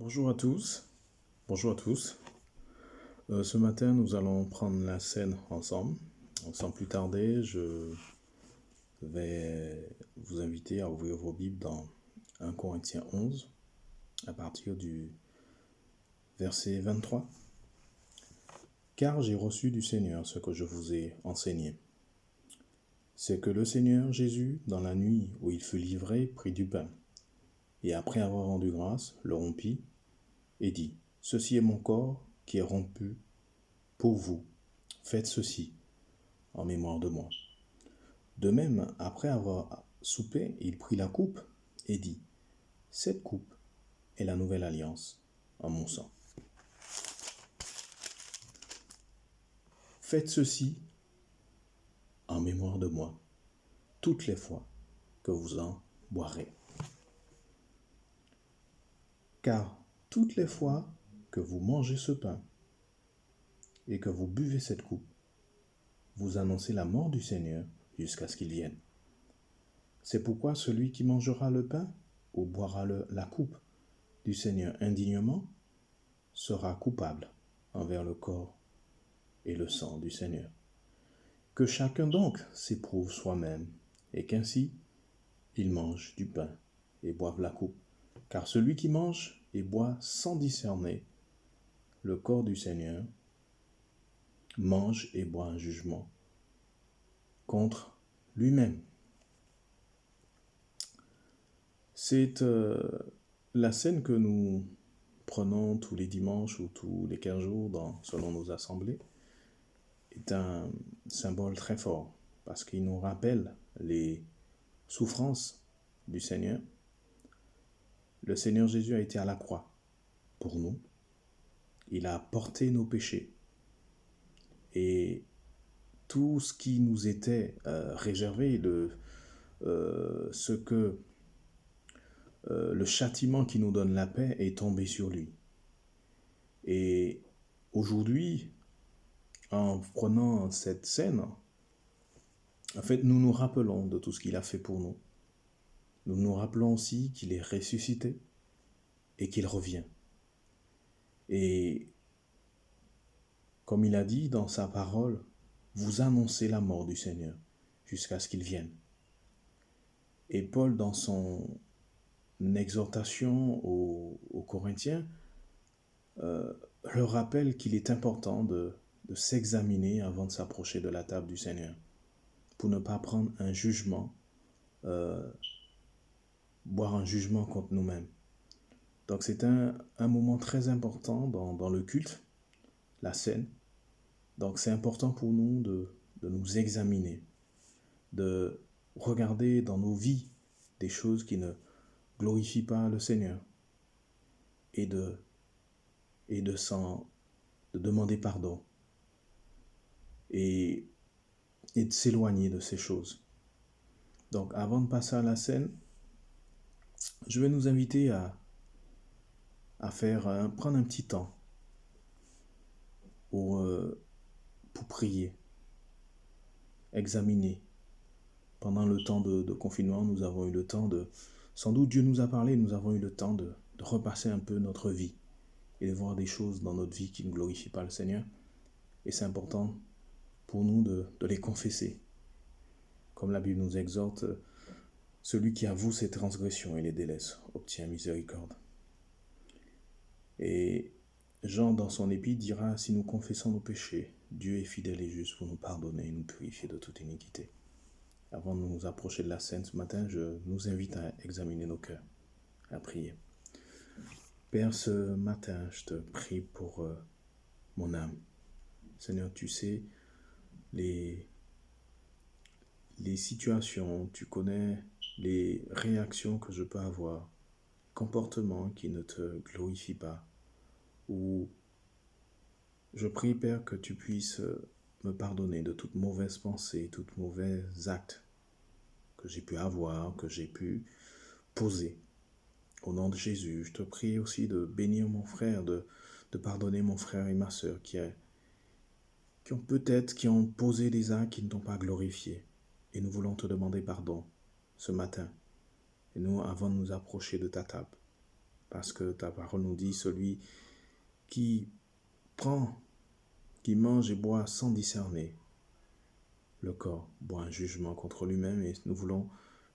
Bonjour à tous. Bonjour à tous. Ce matin, nous allons prendre la scène ensemble. Sans plus tarder, je vais vous inviter à ouvrir vos Bibles dans 1 Corinthiens 11, à partir du verset 23. Car j'ai reçu du Seigneur ce que je vous ai enseigné. C'est que le Seigneur Jésus, dans la nuit où il fut livré, prit du pain, et après avoir rendu grâce, le rompit, et dit, « Ceci est mon corps qui est rompu pour vous. Faites ceci en mémoire de moi. » De même, après avoir soupé, il prit la coupe et dit, « Cette coupe est la nouvelle alliance en mon sang. Faites ceci en mémoire de moi toutes les fois que vous en boirez. Car toutes les fois que vous mangez ce pain et que vous buvez cette coupe, vous annoncez la mort du Seigneur jusqu'à ce qu'il vienne. C'est pourquoi celui qui mangera le pain ou boira la coupe du Seigneur indignement sera coupable envers le corps et le sang du Seigneur. Que chacun donc s'éprouve soi-même, et qu'ainsi il mange du pain et boive la coupe. Car celui qui mange et boit sans discerner le corps du Seigneur mange et boit un jugement contre lui-même. C'est la scène que nous prenons tous les dimanches ou tous les 15 jours selon nos assemblées est un symbole très fort parce qu'il nous rappelle les souffrances du Seigneur. Le Seigneur Jésus a été à la croix pour nous. Il a porté nos péchés. Et tout ce qui nous était réservé, le châtiment qui nous donne la paix est tombé sur lui. Et aujourd'hui, en prenant cette scène, en fait, nous nous rappelons de tout ce qu'il a fait pour nous. Nous nous rappelons aussi qu'il est ressuscité et qu'il revient. Et comme il a dit dans sa parole, vous annoncez la mort du Seigneur jusqu'à ce qu'il vienne. Et Paul, dans son exhortation aux Corinthiens, leur rappelle qu'il est important de s'examiner avant de s'approcher de la table du Seigneur, pour ne pas prendre un jugement, boire un jugement contre nous-mêmes. Donc c'est un moment très important dans le culte, la scène. Donc c'est important pour nous de nous examiner, de regarder dans nos vies des choses qui ne glorifient pas le Seigneur et de demander pardon et de s'éloigner de ces choses. Donc avant de passer à la scène, je vais nous inviter à prendre un petit temps pour prier, examiner. Pendant le temps de confinement, nous avons eu le temps sans doute Dieu nous a parlé, nous avons eu le temps de repasser un peu notre vie et de voir des choses dans notre vie qui ne glorifient pas le Seigneur. Et c'est important pour nous de les confesser. Comme la Bible nous exhorte, celui qui avoue ses transgressions et les délaisse obtient miséricorde. Et Jean, dans son épître, dira, si nous confessons nos péchés, Dieu est fidèle et juste pour nous pardonner et nous purifier de toute iniquité. Avant de nous approcher de la scène ce matin, je nous invite à examiner nos cœurs, à prier. Père, ce matin, je te prie pour mon âme. Seigneur, tu sais les situations, tu connais les réactions que je peux avoir, comportements qui ne te glorifient pas. Ou je prie, Père, que tu puisses me pardonner de toute mauvaise pensée, tout mauvais acte que j'ai pu avoir, que j'ai pu poser. Au nom de Jésus, je te prie aussi de bénir mon frère, de pardonner mon frère et ma sœur qui ont posé des actes qui ne t'ont pas glorifié. Et nous voulons te demander pardon ce matin. Et nous, avant de nous approcher de ta table, parce que ta parole nous dit, celui qui prend, qui mange et boit sans discerner le corps, boit un jugement contre lui-même. Et nous voulons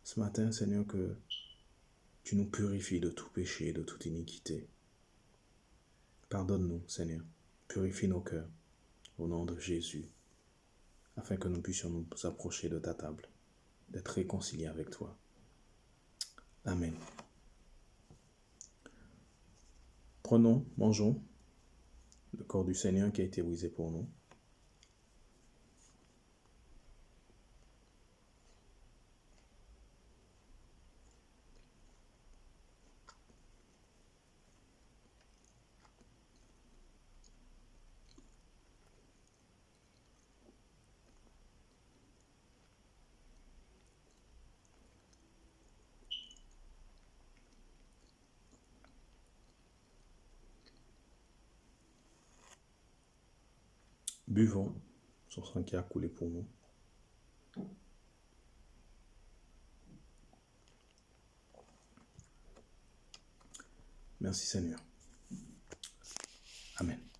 ce matin, Seigneur, que tu nous purifies de tout péché, de toute iniquité. Pardonne-nous, Seigneur. Purifie nos cœurs, au nom de Jésus, afin que nous puissions nous approcher de ta table, d'être réconciliés avec toi. Amen. Prenons, mangeons le corps du Seigneur qui a été brisé pour nous. Buvons son sang qui a coulé pour nous. Merci Seigneur. Amen.